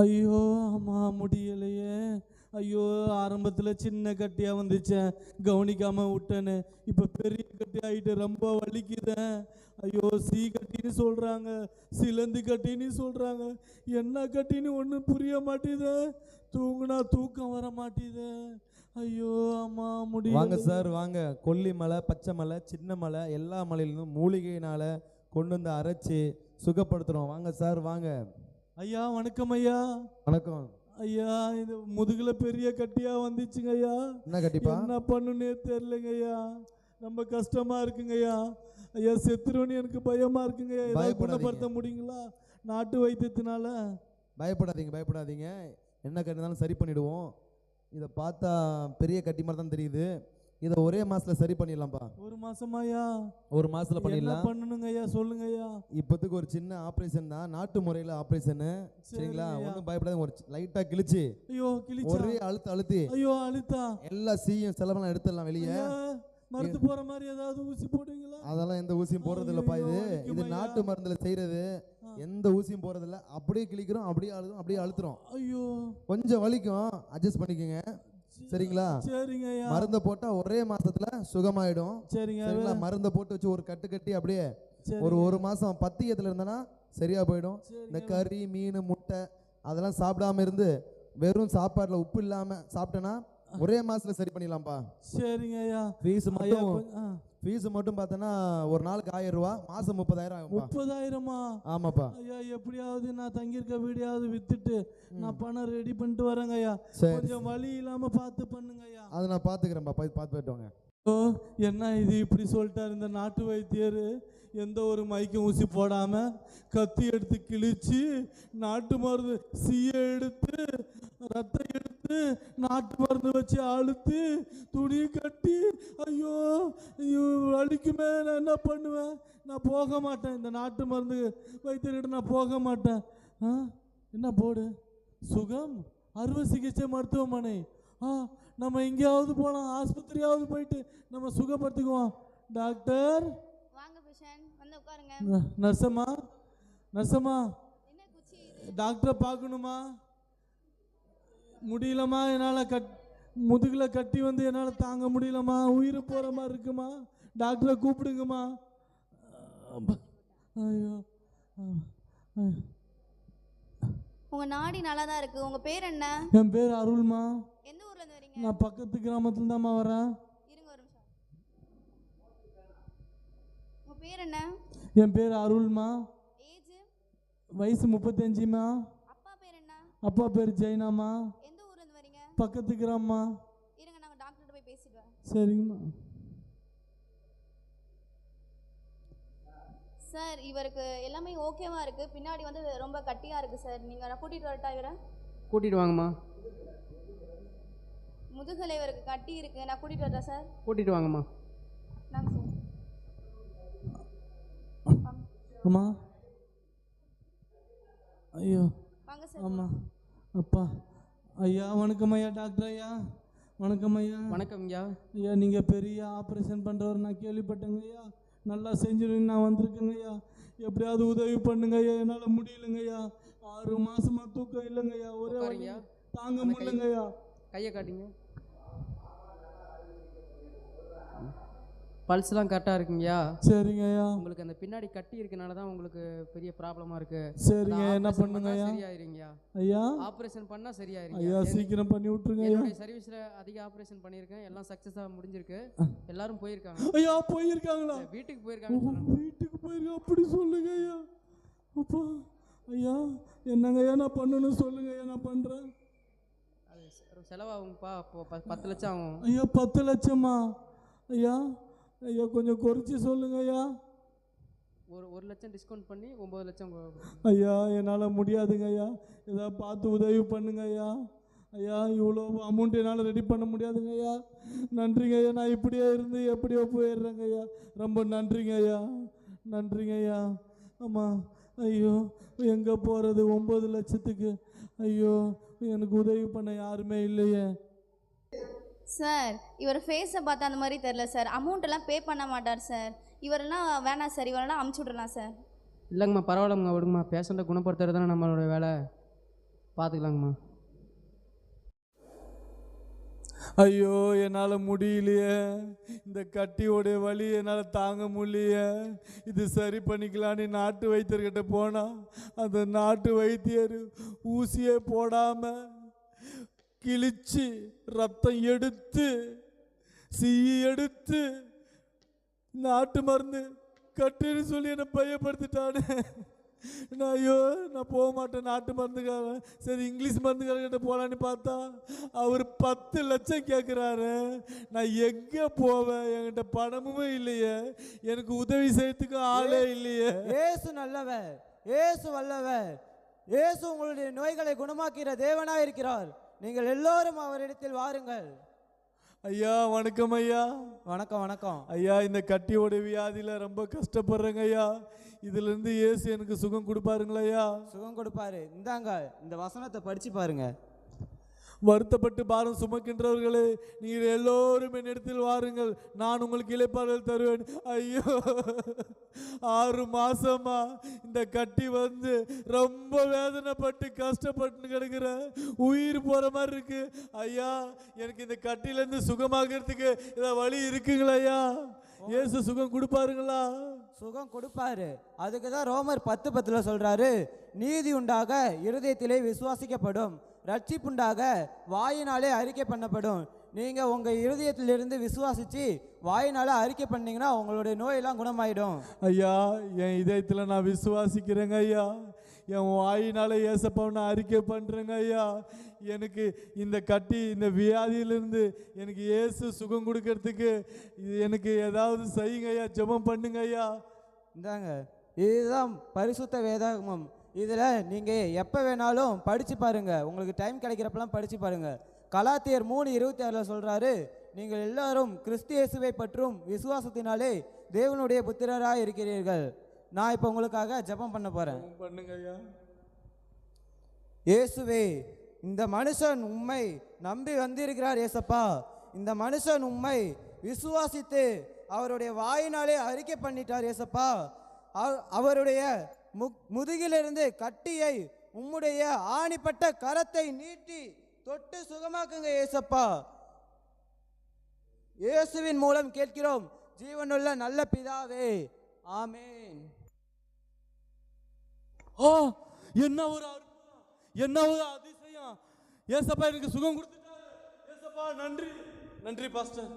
ஐயோ அம்மா முடியலையே. ஐயோ ஆரம்பத்தில் சின்ன கட்டியாக வந்துச்சேன், கவனிக்காமல் விட்டேன்னு. இப்போ பெரிய கட்டி ஆகிட்டு ரொம்ப வலிக்குதேன். ஐயோ சீ கட்டின்னு சொல்கிறாங்க, சிலந்தி கட்டின்னு சொல்கிறாங்க. என்ன கட்டின்னு ஒன்றும் புரிய மாட்டேது. தூங்குனா தூக்கம் வர மாட்டேது. ஐயோ அம்மா முடியல. வாங்க சார் வாங்க. கொல்லிமலை, பச்சை மலை, சின்ன மலை எல்லா மலையிலும் மூலிகையினால் கொண்டு வந்து அரைச்சி சுகப்படுத்துகிறோம். வாங்க சார் வாங்க. ஐயா வணக்கம் ஐயா. வணக்கம் ஐயா. இது முதுகுல பெரிய கட்டியா வந்துச்சுங்க ஐயா. என்ன கட்டிப்பா? என்ன பண்ணுன்னே தெரியலங்க ஐயா. ரொம்ப கஷ்டமா இருக்குங்க ஐயா. ஐயா செத்துருவன்னு எனக்கு பயமா இருக்குங்க ஐயா. ஏதாவது குணப்படுத்த முடியுங்களா நாட்டு வைத்தியத்தினால? பயப்படாதீங்க பயப்படாதீங்க, என்ன கட்டினாலும் சரி பண்ணிடுவோம். இதை பார்த்தா பெரிய கட்டி மாதிரி தான் தெரியுது. இதை ஒரே மாசத்துல சரி பண்ணிடலாம்ப்பா. ஒரு மாசமாயா? ஒரு மாசத்துல பண்ணிடலாம். என்ன பண்ணணுங்க ஐயா சொல்லுங்க ஐயா. இப்போதுக்கு ஒரு சின்ன ஆப்ரேஷன் தான், நாட்டு முறையில் ஆப்ரேஷனு. சரிங்களா? ஒன்றும் பயப்படாத. ஒரு லைட்டா கிழிச்சு, ஐயோ கிழிச்சு ஒரே அழுத்தி ஐயோ அழுத்தா எல்லா சீயும் செலவெல்லாம் எடுத்துடலாம் வெளியே. மருந்து போற மாதிரி ஏதாவது ஊசி போடுவீங்களா? அதெல்லாம் எந்த ஊசியும் போறது இல்லப்பா. இது நாட்டு மருந்துல செய்யறது. எந்த ஊசியும் போறது இல்ல. அப்படியே கிழிக்கிறோம், அப்படியே அழுத்துறோம். ஐயோ கொஞ்சம் வலிக்கும், அட்ஜஸ்ட் பண்ணிக்கோங்க. சரிங்களா? சரிங்க ஐயா. மருந்தை போட்டா ஒரே மாசத்துல சுகமாயிடும். சரிங்களா? மருந்தை போட்டு வச்சு ஒரு கட்டு கட்டி அப்படியே ஒரு மாசம் பத்தியத்துல இருந்தனா சரியா போயிடும். இந்த கறி, மீன், முட்டை அதெல்லாம் சாப்பிடாம இருந்து வெறும் சாப்பாடுல உப்பு இல்லாம சாப்பிட்டேன்னா ஒரே மாசத்துல சரி பண்ணிடலாம்ப்பா. சரிங்க ஐயா. ஃபீஸ் மட்டும் பார்த்தனா ஒரு நாளுக்கு 1000 ரூபாய், மாசம் 30,000 ஆகும். 30,000மா? ஆமாப்பா. ஐயா எப்படியாவது நான் தங்கியிருக்க வீடியாவது வித்துட்டு நான் பணம் ரெடி பண்ணிட்டு வரேங்க ஐயா. கொஞ்சம் வழி இல்லாம பார்த்து பண்ணுங்க ஐயா. அதை நான் பார்த்துக்கிறேன்ப்பா. பார்த்து போயிட்டு வாங்க. என்ன இது இப்படி சொல்லிட்டாரு இந்த நாட்டு வைத்தியர். எந்த ஒரு மைக்கும் ஊசி போடாம கத்தி எடுத்து கிழிச்சு நாட்டு மருந்து சீய எடுத்து ரத்தம் எடுத்து நாட்டு மருந்து வச்சு அழுத்து துணி கட்டி ஐயோ ஐயோ வலிக்குமே. நான் என்ன பண்ணுவேன்? நான் போக மாட்டேன். இந்த நாட்டு மருந்து வைத்தியர்கிட்ட நான் போக மாட்டேன். என்ன போடு? சுகம் அறுவை சிகிச்சை மருத்துவமனை. நம்ம எங்கேயாவது போகலாம், ஆஸ்பத்திரியாவது போயிட்டு நம்ம சுகப்படுத்திக்குவோம். டாக்டர் நர்சம்மா, டாக்டரை பார்க்கணுமா? முடியலமா என்னால். முதுகில் கட்டி வந்து என்னால் தாங்க முடியலமா. உயிர் போகிற மாதிரி இருக்குமா? டாக்டரை கூப்பிடுங்கம்மா. ஐயோ உங்க நாடி நல்லா தான் இருக்கு. உங்க பேர் என்ன? என் பேர் அருள்மா. எந்த ஊர்ல இருந்து வரீங்க? நான் பக்கத்து கிராமத்துல தான்மா வரேன். இருங்க ஒரு நிமிஷம். உங்க பேர் என்ன? என் பேர் அருள்மா. ஏஜ்? வயசு 35மா. அப்பா பேர் என்ன? அப்பா பேர் ஜெயனாமா. எந்த ஊர்ல இருந்து வரீங்க? பக்கத்து கிராமமா. இருங்க நாங்க டாக்டர்கிட்ட போய் பேசிட்டு வரோம். சரிங்கம்மா. சார் இவருக்கு எல்லாமே ஓகேவா இருக்கு. பின்னாடி வந்து ரொம்ப கட்டியா இருக்கு சார். நீங்க நான் கூட்டிட்டு வரட்டா இவரை? கூட்டிட்டு வாங்கம்மா. முதுகலை இவருக்கு கட்டி இருக்கு. நான் கூட்டிட்டு வரட்டா சார்? கூட்டிட்டு வாங்கம்மா. நாங்க சார். அம்மா ஐயோ வாங்க சார். அம்மா அப்பா. ஐயா வணக்கம் ஐயா. டாக்டர் ஐயா வணக்கம் ஐயா. வணக்கம் ஐயா. ஐயா நீங்கள் பெரிய ஆப்ரேஷன் பண்ணுறவர் நான் கேள்விப்பட்டேங்க ஐயா. நல்லா செஞ்சுருன்னு நான் வந்திருக்கேங்க ஐயா. எப்படியாவது உதவி பண்ணுங்க ஐயா. என்னால் முடியலைங்க ஐயா. 6 மாசமா தூக்கம் இல்லைங்க ஐயா. ஒரே தாங்க முடியலங்க ஐயா. கையை காட்டுங்க. பல்ஸ்லாம் கரெக்டாக இருக்குங்கய்யா. சரிங்க ஐயா. உங்களுக்கு அந்த பின்னாடி கட்டி இருக்கனால தான் உங்களுக்கு பெரிய ப்ராப்ளமாக இருக்கு. சரிங்க என்ன பண்ணுங்க ஐயா? சரியாயிருங்கய்யா. ஐயா ஆப்ரேஷன் பண்ணா சரியாயிருங்க ஐயா. சீக்கிரம் பண்ணி விட்டுருங்க ஐயா. என்னோட சர்வீஸ்ல அதிக ஆப்ரேஷன் பண்ணியிருக்கேன். எல்லாம் சக்ஸஸாக முடிஞ்சிருக்கு. எல்லாரும் போயிருக்காங்க. ஐயா போயிருக்காங்களா? வீட்டுக்கு போயிருக்காங்க. வீட்டுக்கு போயிருக்க அப்படி சொல்லுங்க ஐயா. அப்பா ஐயா என்னங்க ஐயா நான் பண்ணணும் சொல்லுங்க ஐயா. நான் பண்ணுறேன். அது செலவாகுங்கப்பா. 10 லட்சம் ஆகும் ஐயா. 10 லட்சமா ஐயா? ஐயா கொஞ்சம் குறைச்சி சொல்லுங்க ஐயா. ஒரு 1 லட்சம் டிஸ்கவுண்ட் பண்ணி 9 லட்சம். ஐயா என்னால் முடியாதுங்க ஐயா. ஏதாவது பார்த்து உதவி பண்ணுங்க ஐயா. ஐயா இவ்வளோ அமௌண்ட் என்னால் ரெடி பண்ண முடியாதுங்க ஐயா. நன்றிங்க ஐயா. நான் இப்படியே இருந்து எப்படியோ போயிடுறேங்க ஐயா. ரொம்ப நன்றிங்க ஐயா. நன்றிங்க ஐயா. ஆமாம். ஐயோ எங்கே போகிறது 9 லட்சத்துக்கு? ஐயோ எனக்கு உதவி பண்ண யாருமே இல்லையே. சார் இவர் ஃபேஸை பார்த்தா அந்த மாதிரி தெரில சார். அமௌண்ட்டெல்லாம் பே பண்ண மாட்டார் சார். இவரெல்லாம் வேணாம் சார். இவரெல்லாம் அமுச்சு விட்றலாம் சார். இல்லைங்கம்மா பரவாயில்லம்மா, விடுங்கம்மா. பேஷண்ட்டை குணப்படுத்துறது தானே நம்மளோட வேலை. பார்த்துக்கலாங்கம்மா. ஐயோ என்னால் முடியலையே, இந்த கட்டியோடைய வலி என்னால் தாங்க முடியலையே. இது சரி பண்ணிக்கலான்னு நாட்டு வைத்தியர்கிட்ட போனால் அந்த நாட்டு வைத்தியர் ஊசியே போடாமல் கிழிச்சு ரத்தம் எடுத்து எடுத்து நாட்டு மருந்து கட்டுன்னு சொல்லி என்னை பயப்படுத்திட்டானே. நான் போக மாட்டேன் நாட்டு மருந்துக்காரன். சரி இங்கிலீஷ் மருந்துக்காரர்கிட்ட போகலான்னு பார்த்தா அவர் 10 லட்சம் கேட்குறாரு. நான் எங்கே போவேன்? என்கிட்ட பணமும் இல்லையே, எனக்கு உதவி செய்யறதுக்கு ஆளே இல்லையே. இயேசு நல்லவர், இயேசு வல்லவர், இயேசு உங்களுடைய நோய்களை குணமாக்குகிற தேவனாய் இருக்கிறார். நீங்கள் எல்லோரும் அவரிடத்தில் வாருங்கள். ஐயா வணக்கம் ஐயா. வணக்கம் வணக்கம் ஐயா, இந்த கட்டியோட வியாதியில் ரொம்ப கஷ்டப்படுறேங்க ஐயா. இதுலேருந்து இயேசு எனக்கு சுகம் கொடுப்பாருங்களா ஐயா? சுகம் கொடுப்பாரு. இந்தாங்க இந்த வசனத்தை படிச்சு பாருங்க. வருத்தப்பட்டு பாரம் சுமக்கின்றவர்களே, நீங்கள் எல்லோரும் என்னிடத்தில் வாருங்கள், நான் உங்களுக்கு இளைப்பாறுதல் தருவேன். ஐயோ 6 மாசமா இந்த கட்டி வந்து ரொம்ப வேதனைப்பட்டு கஷ்டப்பட்டு கிடக்குறேன். உயிர் போற மாதிரி இருக்கு ஐயா. எனக்கு இந்த கட்டிலேருந்து சுகமாகிறதுக்கு ஏதாவது வழி இருக்குங்களா ஐயா? இயேசு சுகம் கொடுப்பாருங்களா? சுகம் கொடுப்பாரு. அதுக்கு தான் ரோமர் 10:10 சொல்றாரு, நீதி உண்டாக இருதயத்திலே விசுவாசிக்கப்படும், ரட்சிப்புண்டாக வாயினாலே அறிக்கை பண்ணப்படும். நீங்க உங்க இருதயத்திலிருந்து விசுவாசிச்சு வாயினால அறிக்கை பண்ணீங்கன்னா உங்களுடைய நோயெல்லாம் குணமாயிடும். ஐயா என் இதயத்தில் நான் விசுவாசிக்கிறேங்க ஐயா. என் வாயினால ஏசப்பாவை நான் அறிக்கை பண்ணுறேங்க ஐயா. எனக்கு இந்த கட்டி இந்த வியாதியிலிருந்து எனக்கு இயேசு சுகம் கொடுக்கறதுக்கு எனக்கு ஏதாவது செய்யுங்க ஐயா, ஜெபம் பண்ணுங்க ஐயா. இந்தாங்க இதுதான் பரிசுத்த வேதாகமம். இதில் நீங்கள் எப்போ வேணாலும் படித்து பாருங்கள், உங்களுக்கு டைம் கிடைக்கிறப்பெல்லாம் படித்து பாருங்கள். கலாத்தியர் 3:26 சொல்கிறாரு, நீங்கள் எல்லாரும் கிறிஸ்து இயேசுவை பற்றும் விசுவாசத்தினாலே தேவனுடைய புத்திரராக இருக்கிறீர்கள். நான் இப்போ உங்களுக்காக ஜெபம் பண்ண போகிறேன். பண்ணுங்க ஐயா. இயேசுவே, இந்த மனுஷன் உம்மை நம்பி வந்திருக்கிறார் ஏசப்பா. இந்த மனுஷன் உம்மை விசுவாசித்து அவருடைய வாயினாலே அறிக்கை பண்ணிட்டார் ஏசப்பா. அவருடைய முதுகிலிருந்து கட்டியை உம்முடைய ஆணிப்பட்ட கரத்தை நீட்டி தொட்டு சுகமாக்குங்க ஏசப்பா. இயேசுவின் மூலம் கேட்கிறோம் ஜீவனுள்ள நல்ல பிதாவே, ஆமென். என்ன ஒரு என்ன ஒரு அதிசயம்! ஏசப்பா எனக்கு சுகம் கொடுத்துட்டாரு. ஏசப்பா நன்றி, நன்றி பாஸ்டர்.